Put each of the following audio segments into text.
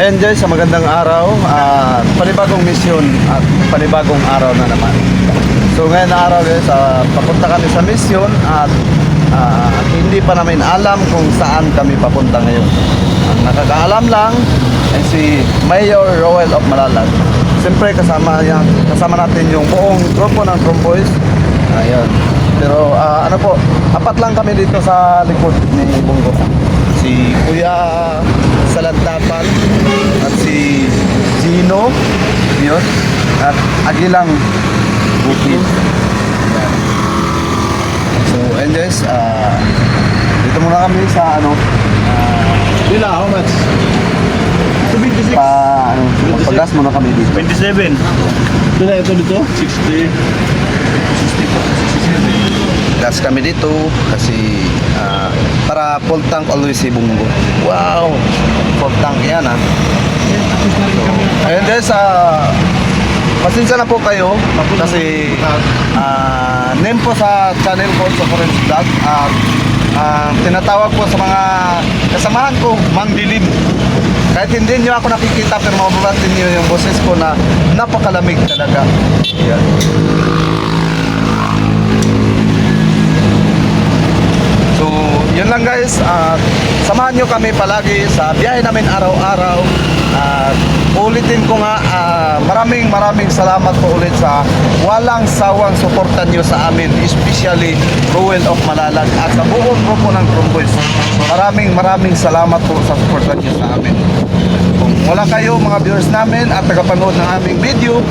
Ayan guys, sa magandang araw, panibagong misyon at panibagong araw na naman. So ngayon na araw guys, papunta kami sa misyon at hindi pa namin alam kung saan kami papunta ngayon. Ang nakakaalam lang ay si Mayor Roel of Malalag. Siyempre kasama natin yung buong grupo ng Tromboys. Ayun. Pero ano po, apat lang kami dito sa likod ni Bongo. Si Kuya Salantapan at si Gino yun, at Agilang Bukid. So and guys, dito muna kami sa ano Dila, how much? 26. Paggas muna kami dito. 27. Dila, ito dito? 60. Gas kami dito kasi para full tank always si Bungo. Wow! Full tank yan So, ayun guys, pasensya na po kayo kasi name po sa channel ko sa Forensic Vlog at tinatawag po sa mga kasamahan ko Mang Dilim. Kahit hindi nyo ako nakikita pero mababatin nyo yung boses ko na napakalamig talaga. Yan. So, yun lang guys, samahan nyo kami palagi sa biyahe namin araw-araw. Ulitin ko nga, maraming salamat po ulit sa walang sawang suportan nyo sa amin, especially Roel of Malalag at sa buong grupo ng Tromboys. Maraming salamat po sa suportan nyo sa amin. Kung wala kayo mga viewers namin at tagapanood ng aming video,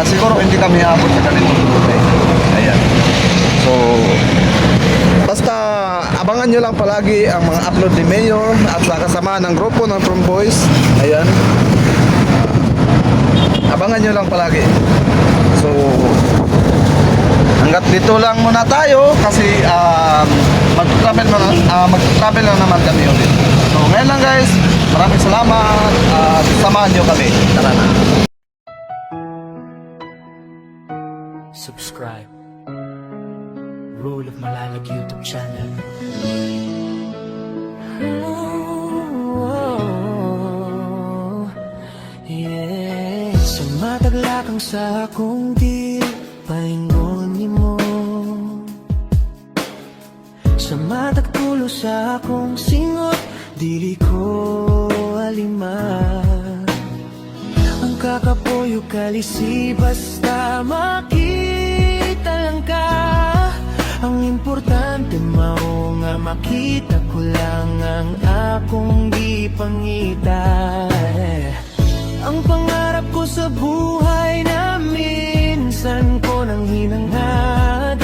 siguro hindi kami abot sa ganitong buhay. Ayan. So, basta abangan nyo lang palagi ang mga upload ni Mayor at sa kasama ng grupo ng Tromboys. Ayan. Abangan nyo lang palagi. So, hanggat dito lang muna tayo kasi mag-travel lang naman kami ulit. So, ngayon lang guys, maraming salamat at samahan nyo kami. Tara na. Subscribe Roel of Malalag YouTube channel. Yeah. Sumataglakang sa akong di paingon mo, sumatagtulo sa akong singot, dili ko alima. Ang kakapoyo kalisi basta makita lang ka. Ang importante mao nga makita ko lang ang akong gipangita. Ang pangarap ko sa buhay na minsan ko nang hinangad,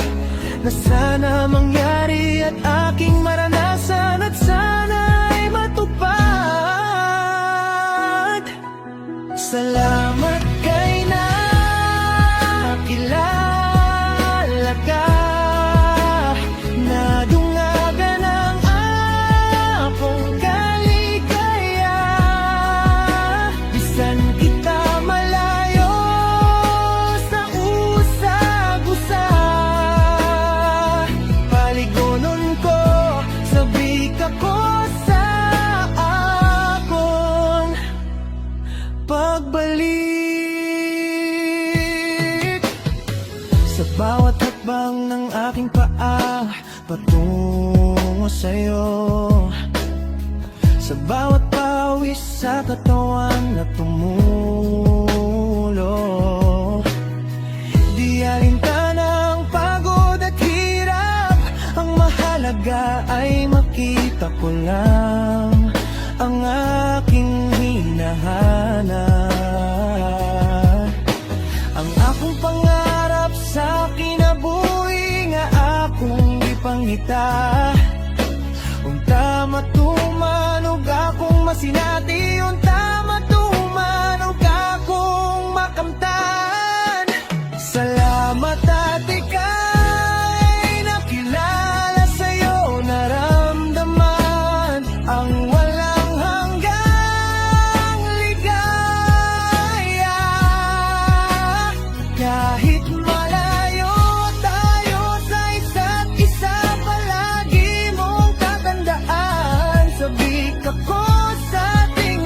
na sana mangyari at aking maranasan at sana'y matupad. Salamat kay nakilala ka, nadungagan ang akong kaligaya. Bisan kita malayo sa usag-usa, paligonon ko, sabik ako sa akong pagbalik. Sa bawat hakbang ng aking paa patungo sa'yo, sa bawat pawis sa katawan na tumulo, di alintana ang pagod at hirap. Ang mahalaga ay makita ko lang ang aking hinahanap. Ang akong pangarap sa kinabuhi nga akong ipangita. Unta matumanog akong masinati, unta matumanog akong makamtan. Salamat at ika'y nakilala, sa'yo naramdaman ang walang hanggang ligaya. Kahit malayo tayo sa isa't isa, palagi mong tatandaan, sabik ako sa ating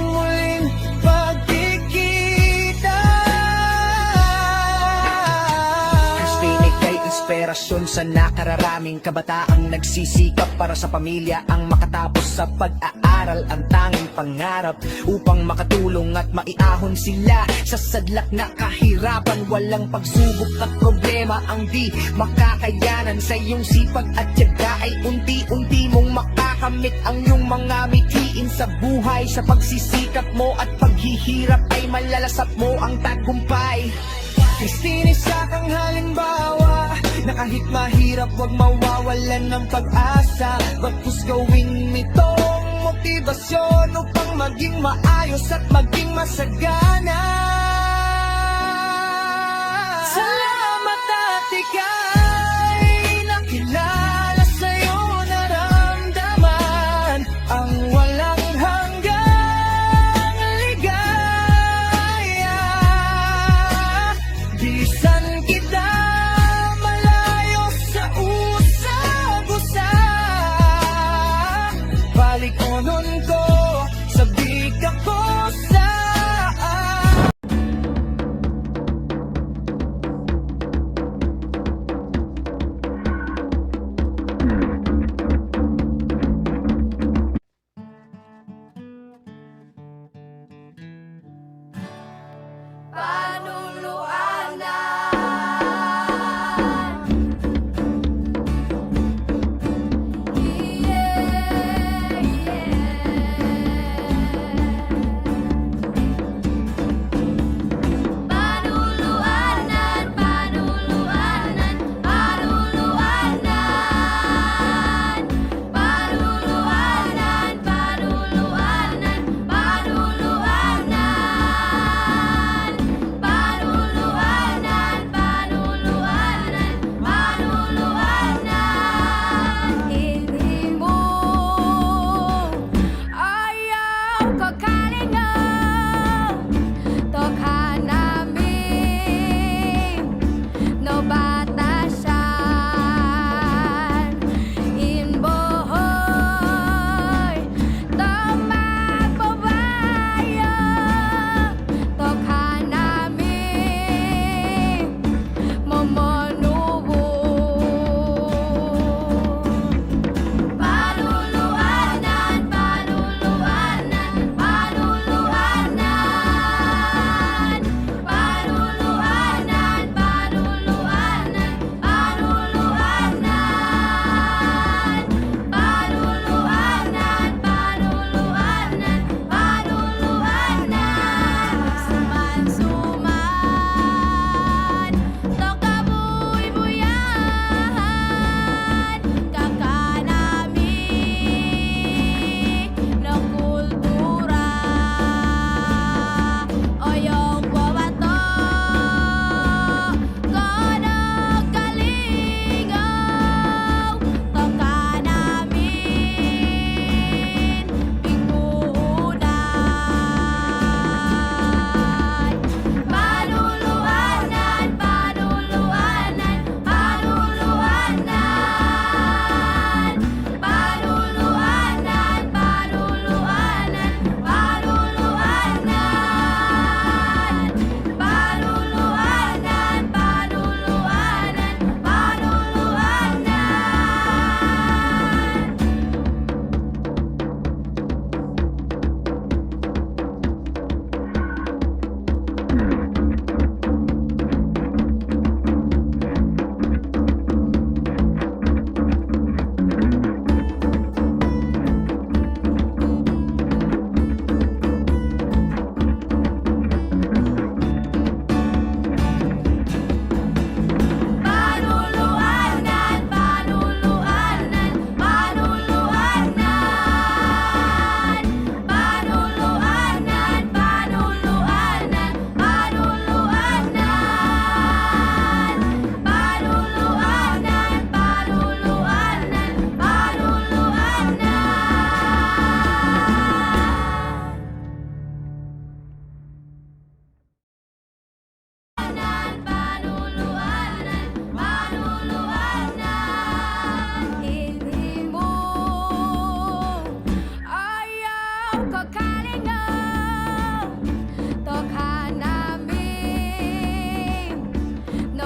henerasyon sa nakararaming kabataang nagsisikap para sa pamilya ang makatapos sa pag-aaral ang tanging pangarap upang makatulong at maiahon sila sa sadlak na kahirapan. Walang pagsubok at problema ang di makakayanan. Sa iyong sipag at tiyaga ay unti-unti mong makakamit ang iyong mga mithiin sa buhay. Sa pagsisikap mo at paghihirap ay malalasap mo ang tagumpay. Christine, isa kang halimbawa na kahit mahirap wag mawawalan ng pag-asa. Bagkus gawin itong motibasyon upang maging maayos at maging masagana. Salamat at ika'y nakilala sa'yo naramdaman ang walang hanggang ligaya. Bisan kita malayo sa usag-usa, balik onon ko, sabik ako sa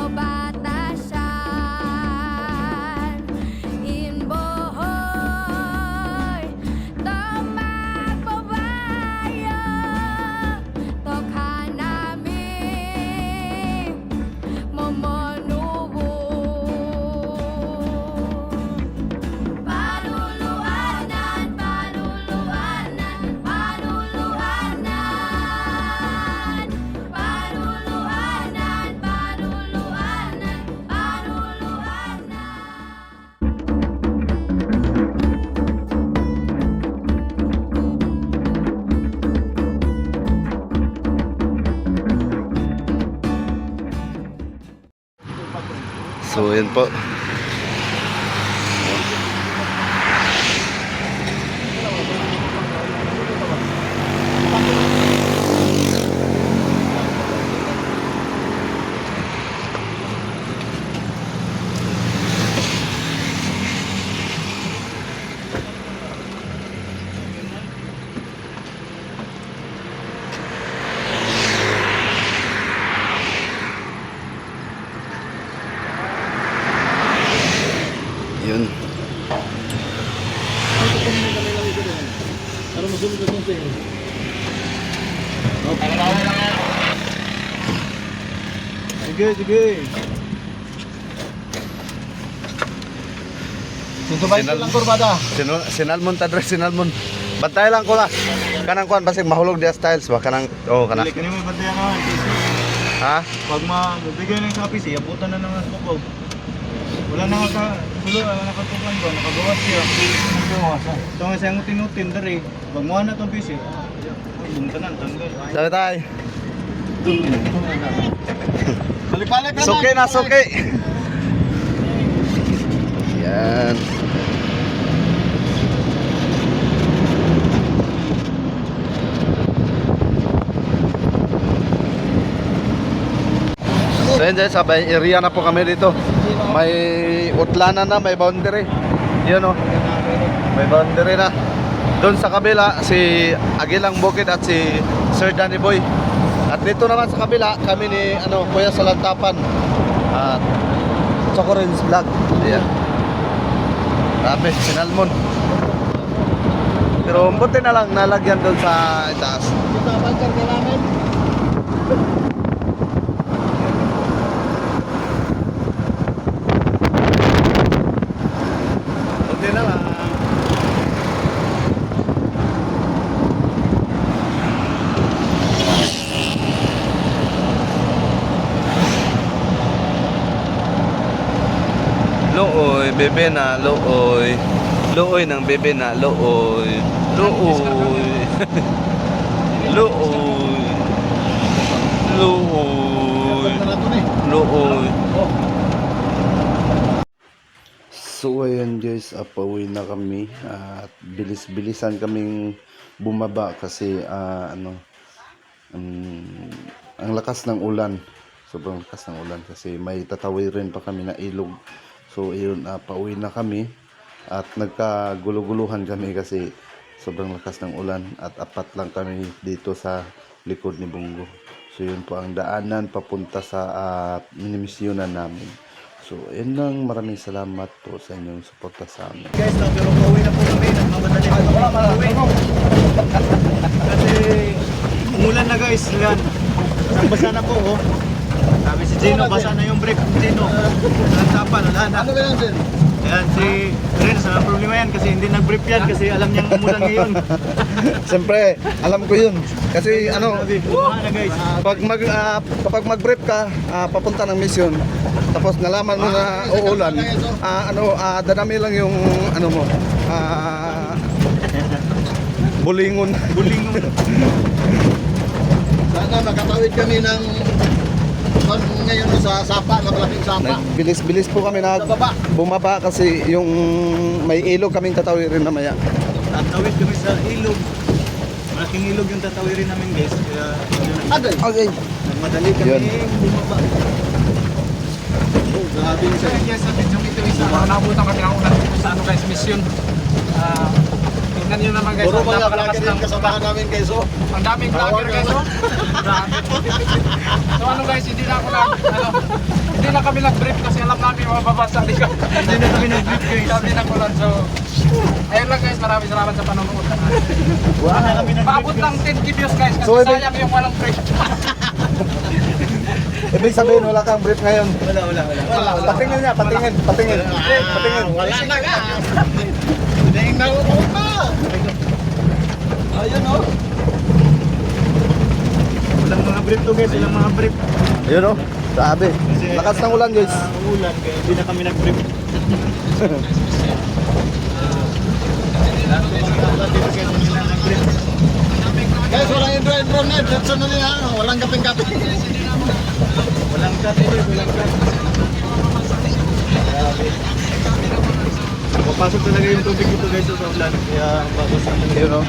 bata siya. So, yun po. Yun. Para masunod na konti. Sige, sige. Sintubayin ko lang kurbada. Sinalmon tadre, sinalmon. Bantay lang ko na. Kanang kuan basig mahulog dia styles ba kanang kana. Dili kanimo bantayan naman. Ha? Pag mabigay ng sa PC, abutan na naman ko. Wala na sulo, wala na katukan ko, nakagawas siya. Ito nga siyang utin-utin dari. Pag mo na itong PC, bumutanan, tanggal. Dali tay. Balik-balik na Suki na suki. Yan. So yun guys, sabay area na po kami dito. May utlanan na, may boundary. Yun o. May boundary na. Doon sa kabila, si Agilang Bukid at si Sir Danny Boy. At dito naman sa kabila, kami ni Kuya Salantapan. At Chocorins Vlog. Ayan. Grabe, sinalmon. Pero buti na lang nalagyan doon sa itaas. Kita bangkar ka namin. Buti na lang. Looy, bebe na, looy. Looy ng bebe na, looy. Looy. Looy. Looy. Looy. So ayan guys, pauwi na kami at bilis-bilisan kaming bumaba kasi ang lakas ng ulan. Sobrang lakas ng ulan kasi may tatawirin pa kami na ilog. So ayun, pauwi na kami at nagkaguluguluhan kami kasi sobrang lakas ng ulan at apat lang kami dito sa likod ni Bungo. So yun po ang daanan papunta sa minimisyonan namin. So yun lang, maraming salamat po sa inyong suporta sa amin. Guys, pero pauwi na po kami. Nagmamadali pa kami pauwi. Kasi umulan na guys. Yan. Basa na po oh. Sabi si Gino, basa na yung brake ni Gino. Nagtapan, wala na. Ano ba yan, Gino? Ayan, si Renz, ang problema yan kasi hindi nag-brief yan kasi alam niyang umulan ngayon. Siyempre, alam ko yun. Kasi Bumaha na guys. kapag mag-brief ka, papunta ng mission, tapos nalaman mo na uulan, dadami lang yung bulingon. Bulingon. Sana makatawid kami ng ngayon sa sapa, malaking sapa. Bilis-bilis po kami na bumaba kasi yung may ilog kaming tatawirin mamaya. Tatawid kami sa ilog. Malaking ilog yung tatawirin namin guys. Kaya yun, Okay. nagmadali kami Yun. bumaba. Oh, grabe sa Yes, sa video ito isa. Nabutan kami ng ulan dito sa guys, mission. Tingnan nyo naman guys, Puro ang mga napakalakas vlogger ng yung kasamahan namin guys. Oh. ang daming vlogger guys. Oh. Grabe. So guys, hindi na kami nag-brief kasi alam namin mababa sa likod. Hindi na kami nag-brief guys. Kami nag-ulan. So, ayun lang guys, maraming salamat sa panonood. Wow. Paabot lang 10 views guys kasi So, sayang yung walang brief. Ibig sabihin, wala kang brief ngayon. Wala. Patingin niya, patingin. Patingin. Wala na ka. Dahil na ako pa. Ayun oh. Walang mga brief to guys, walang mga brief. Ayun o, sabi. Lakas ng ulan guys. Ulan kaya hindi na kami nag-brief. Guys, walang intro na. Diretso na niya. Walang kaping-kaping. Walang cut, walang cut. Papasok talaga yung tubig dito guys sa ulan. Kaya bakos na talaga. Yun, oh.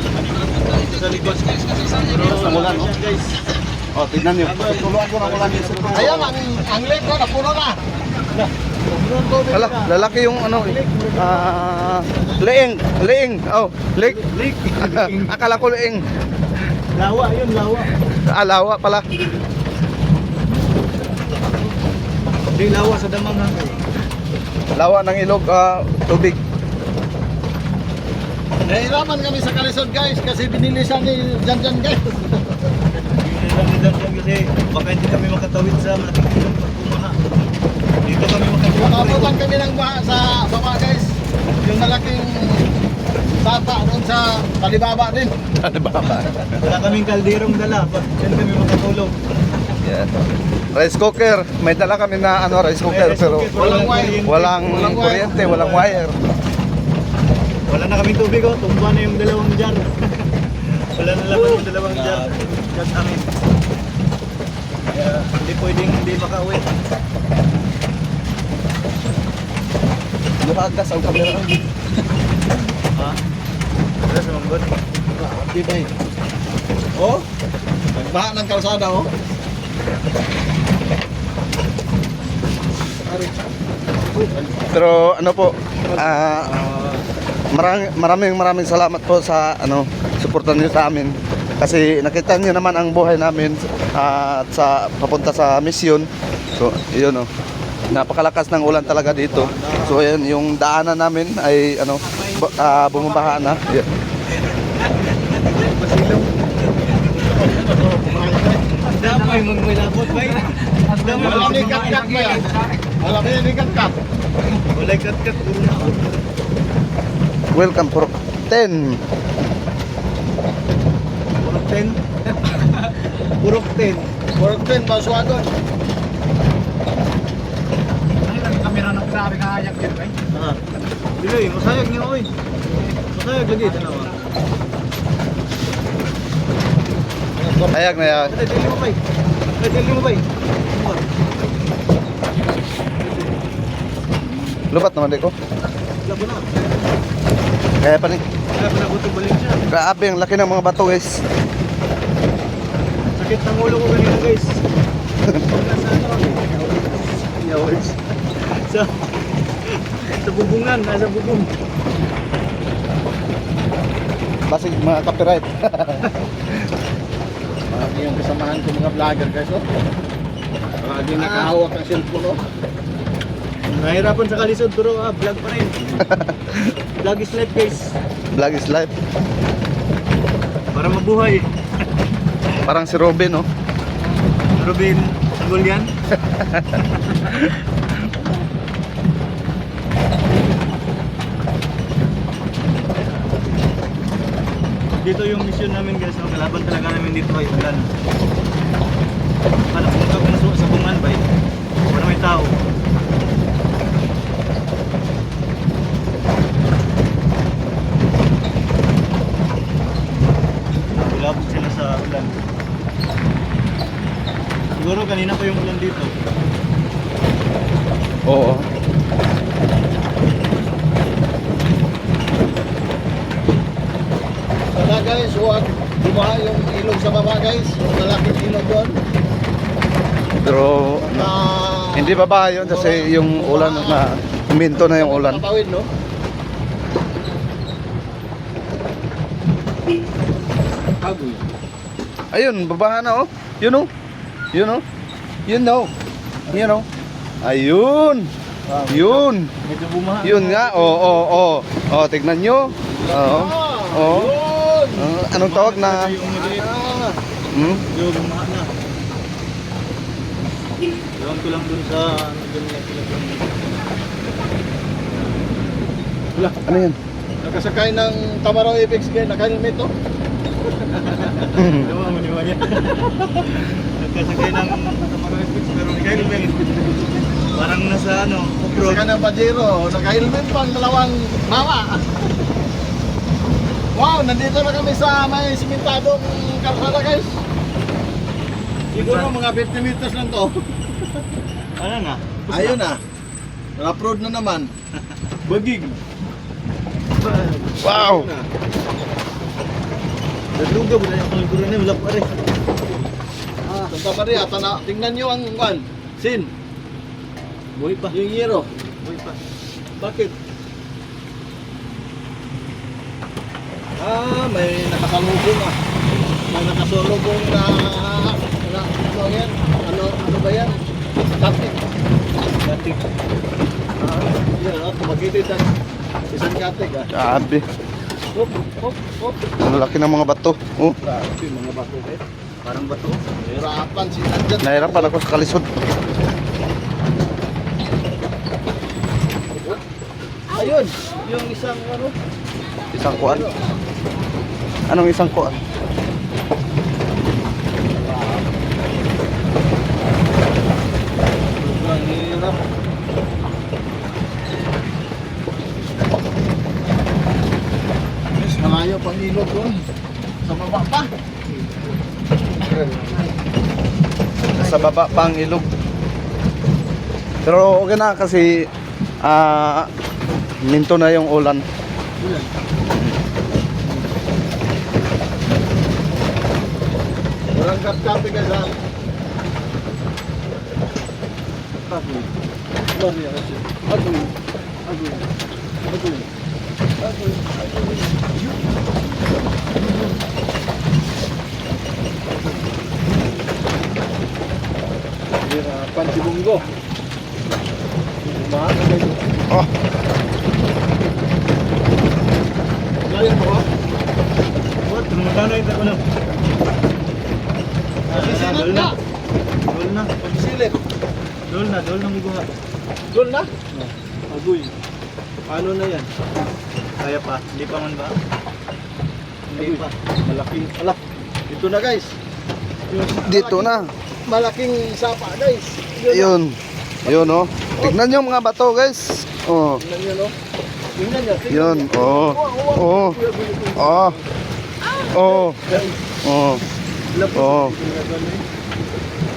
Dito sa likod. Pero Sa ulan, oh. guys. Oh, tignan nyo. Tuluan ko na ulan yung cellphone ko. Ayan, ang lake ko, napuno na. Wala, lalaki yung ano, leeng, oh, lake. Lake. Akala ko leeng. Lawa, yun, lawa. Alawa pala. Hindi lawa sa damang ha. Lawa ng ilog, tubig. Nahiraman kami sa Kalisod guys kasi binilisan ni Jan guys. Hindi lang ni Dam kasi baka hindi kami makatawid sa malaking ilog pag pumaha. Dito kami makatawid. Makabutan kami ng baha sa baba guys. Yung malaking sapa doon sa Talibaba din. Ano ba ba? Wala kaming kalderong dala. Diyan kami makatulog. Yeah. Rice cooker. May dala kami na rice cooker pero Walang wire. walang Walang wire. kuryente, walang wire. Wala na kaming tubig oh. Tumba na yung dalawang jar. Wala na laman yung dalawang jar. Jar amin. Kaya hindi pwedeng hindi makauwi. Luhagas ang kamera. Ha? Wala sa manggot. Di ba eh? Oh, nagbaha ng kalsada oh. Pero ano po, maraming salamat po sa suportan niyo sa amin. Kasi nakita niyo naman ang buhay namin at sa papunta sa misyon. So, yun napakalakas ng ulan talaga dito. So, ayan, yung daanan namin ay bumabaha na. Yeah. Damay magmulabot ba yun? Damay Wala may kat-kat ba yan? Wala may kat-kat. Wala kat-kat. Puro na ako. Welcome for 10. Puro 10. Puro 10. Work din, maswagon. Ano yung kamera ng grabe kahayak yun, eh? Ah. Dili, masayag niyo oy. Masayag lagi tanawa. Hayag na yan. Ay, dili mo bay. Ay, dili mo bay. Lupat naman di ko. Labo na. Kaya pa ni. Kaya pa nabuto balik siya. Grabe ang laki ng mga bato guys. Sakit ng ulo ko kanina guys. Sa bubungan, nasa bubong. Basig mga copyright. Marami yung kasamahan ko mga vlogger guys oh. Marami nakahawak ng cellphone oh. Nahirapan sa kalisod pero vlog pa rin. Vlog is life guys. Vlog is life. Para mabuhay. Parang si Robin, oh. Robin Sanggolian. Dito yung mission namin guys, ang kalaban talaga namin dito ay ulan. Para pumunta ko sa bungan ba para may tao. Ulabot sila sa ulan. Siguro kanina pa yung ulan dito. Oo. Sana guys, huwag bumaha yung ilog sa baba guys. Yung malaking ilog doon. Pero Na hindi ba ba yun kasi yung ulan na huminto na yung ulan. tatawid no? Ayun, babaha na, oh. Yun, oh. Yun, oh. Yun, oh. Yun, oh. Ayun. Yun. Medyo bumaha. Yun nga. Oh, tignan nyo. Oo. Oo. Anong tawag na? Yung maliit. Hmm? Yung bumaha na. Ewan ko lang dun sa dun na sila dun. Wala. Ano yan? Nakasakay ng Tamaraw Apex guys, naka-helmet oh. Ewan mo niwa niya. Nagkasakay ng Tamarapix pero naka-helmet. Parang nasa off-road. Nakasakay ng Pajero, naka-helmet pa ang dalawang mama. Wow, nandito na kami sa may simentadong kalsada guys. Siguro mga 50 meters lang to. Ano na? Ayun na. Rough road na naman. Bagig. Wow! Naglugaw na yung kultura niya, wala pa rin. Santa Maria, tingnan nyo ang kwan. Sin. Buhay pa. Yung hero. Buhay pa. Bakit? May nakasalubong ah. May nakasalubong na ano yan? Ano ba yan? Static. Dating. Yan, tumakitid ang isang katik ah. Grabe. Hop, hop, hop. Ang laki ng mga bato. Oh, Grabe, mga bato eh. Parang bato. Hirapan si Andyan. nahirapan ako sa kalisod. Ayun, yung isang ano. Isang kuan. Anong isang kuan? Sobrang hirap. Mas malayo pang ilog doon. Sa baba pa. Sa baba pang ilog. Pero okay na kasi minto na yung ulan. Walang kap-kape ka sa... Agoy. Maria kasi. Agoy. Agoy. Agoy. Agoy. Agoy. Hirapan si Bungo. Mahal na kayo. Oh, Kaya mo ba? What? Tumagana ito ko na. Sisilip na. Dol na. Pagsilip. Dol na. Dol na mo guha. Doon na. Agoy. Paano na yan? Kaya pa. Hindi pa man ba? Hindi pa. Malaking... Ala. Dito na guys. Yung dito na. Malaking sapa guys. Yun. Yun oh. Tignan yung mga bato, guys. Oh. Tingnan nyo no. Tingnan nyo. Tingnan Yun. nyo. Oh. Oh. Oh. Oh. Oh. Oh.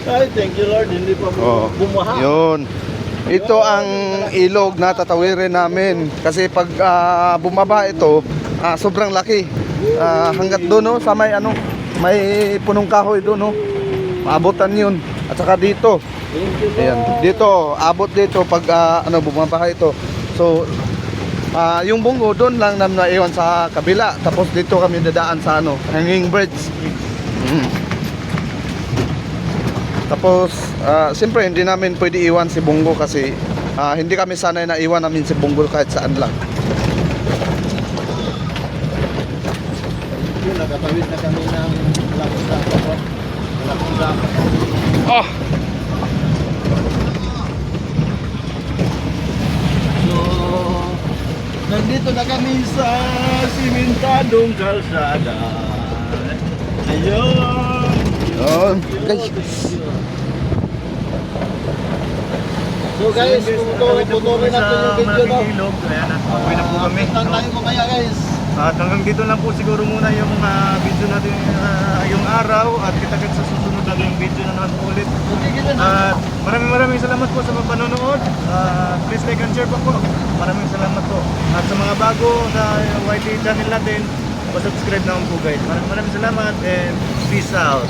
Ay, thank you Lord. Hindi pa Oh. bumaha. Yun. Ito ang ilog na tatawirin namin kasi pag bumaba ito, sobrang laki. Hanggat doon no, sa may ano, may punong kahoy doon no. Maabutan 'yun. At saka dito. Thank you Lord. Ayan, dito, abot dito pag bumabaha ito. So yung bunggo doon lang namin naiwan sa kabila. Tapos dito kami dadaan sa ano, hanging bridge. Tapos siyempre hindi namin pwede iwan si Bungo kasi hindi kami sanay na iwan namin si Bungo kahit saan lang. Yun, nakatawid na kami ng malaking sapa po. Malaking sapa. Oh, So, nandito na kami sa simentadong kalsada. Ayun. yun. Guys, So guys, putuloy natin yung video no. Ilog. Kaya na. Uwi na po kami. Puntan tayo mamaya guys. At hanggang dito lang po siguro muna yung video natin yung araw at kita-kits sa susunod natin yung video na naman ulit. Okay, kita na. At maraming salamat po sa mga panonood. Please like and share po po. Maraming salamat po. At sa mga bago sa YT channel natin, subscribe naman po guys. Maraming salamat and peace out.